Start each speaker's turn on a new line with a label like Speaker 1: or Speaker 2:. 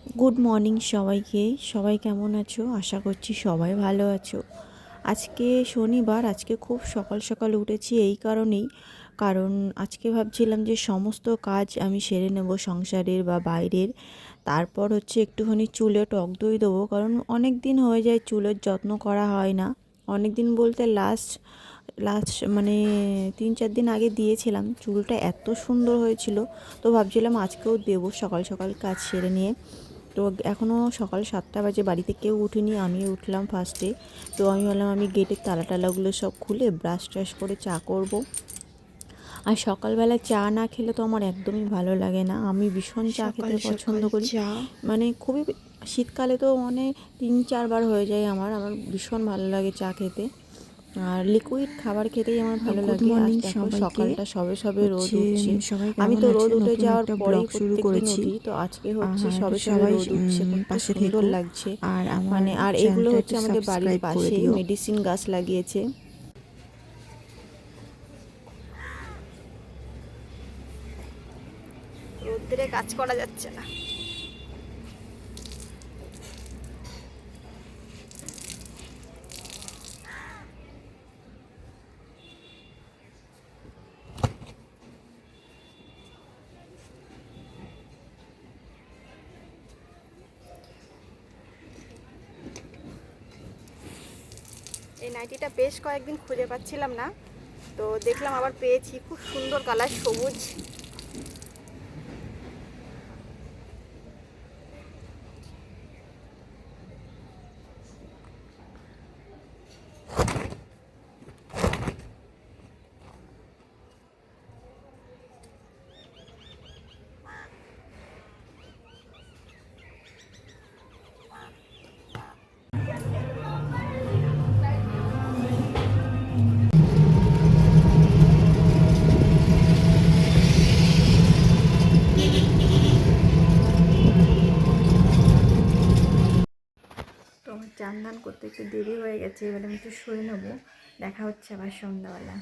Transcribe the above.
Speaker 1: Good morning সবাইকে। সবাই কেমন আছো? আশা করছি সবাই ভালো আছো। আজকে শনিবার, আজকে খুব সকাল সকাল উঠেছি এই কারণেই, কারণ আজকে ভাবছিলাম যে সমস্ত কাজ আমি সেরে নেব সংসারের বা বাইরের। তারপর হচ্ছে একটুখানি চুলে টক দই দেবো, কারণ অনেক দিন হয়ে যায় চুলের যত্ন করা হয় না। অনেক দিন বলতে লাস্ট লাস্ট মানে 3-4 দিন আগে দিয়েছিলাম। চুলটা এত সুন্দর হয়েছিল, তো ভাবছিলাম আজকেও দেবো সকাল সকাল কাজ সেরে নিয়ে। তো এখনও সকাল 7টা বাজে, বাড়িতে কেউ উঠেনি, আমি উঠলাম ফার্স্টে। তো আমি ভাবলাম আমি গেটের তালা টালাগুলো সব খুলে ব্রাশ ট্রাশ করে চা করব। আর সকালবেলা চা না খেলে তো আমার একদমই ভালো লাগে না। আমি ভীষণ চা
Speaker 2: সকাল
Speaker 1: খেতে পছন্দ
Speaker 2: সকাল
Speaker 1: করি,
Speaker 2: চা।
Speaker 1: মানে খুবই। শীতকালে তো মানে 3-4 বার হয়ে যায় আমার আমার ভীষণ ভালো লাগে চা খেতে। আর লিকুইড খাবার খেতেই আমার
Speaker 2: তো
Speaker 1: ভালো
Speaker 2: গুড
Speaker 1: লাগে। আজ
Speaker 2: মর্নিং
Speaker 1: দেখো
Speaker 2: সবাইকে।
Speaker 1: সকালটা সবে সবে রোদ
Speaker 2: হচ্ছে
Speaker 1: উঠছে।
Speaker 2: সবাই
Speaker 1: আমি
Speaker 2: কেমন
Speaker 1: তো রোদ
Speaker 2: আছেন?
Speaker 1: উঠে
Speaker 2: নতুন
Speaker 1: যাওয়ার
Speaker 2: একটা
Speaker 1: পরেই
Speaker 2: ব্লগ শুরু
Speaker 1: প্রত্যেক দিন
Speaker 2: করেছি।
Speaker 1: উঠি, তো আজকে হচ্ছে
Speaker 2: আর
Speaker 1: সবে সবে
Speaker 2: সবাই
Speaker 1: রোদ উঠছে, কত
Speaker 2: পাশে
Speaker 1: সুন্দর
Speaker 2: থেকো।
Speaker 1: লাগছে।
Speaker 2: আর আমার
Speaker 1: মানে আর এগুলো
Speaker 2: চ্যানেলটা
Speaker 1: হচ্ছে
Speaker 2: একটু
Speaker 1: আমাদের বাড়ির
Speaker 2: সাবস্ক্রাইব করে
Speaker 1: পাশেই
Speaker 2: দিও।
Speaker 1: মেডিসিন গাছ লাগিয়েছে। রোদ্রে কাজ করা যাচ্ছে না। এই নাইটিটা বেশ কয়েকদিন খুঁজে পাচ্ছিলাম না, তো দেখলাম আবার পেয়েছি। খুব সুন্দর কালার, সবুজ। তো আমার চান দান করতে একটু দেরি হয়ে গেছে, এবার আমি একটু শুয়ে নেবো। দেখা হচ্ছে আবার সন্ধ্যাবেলা।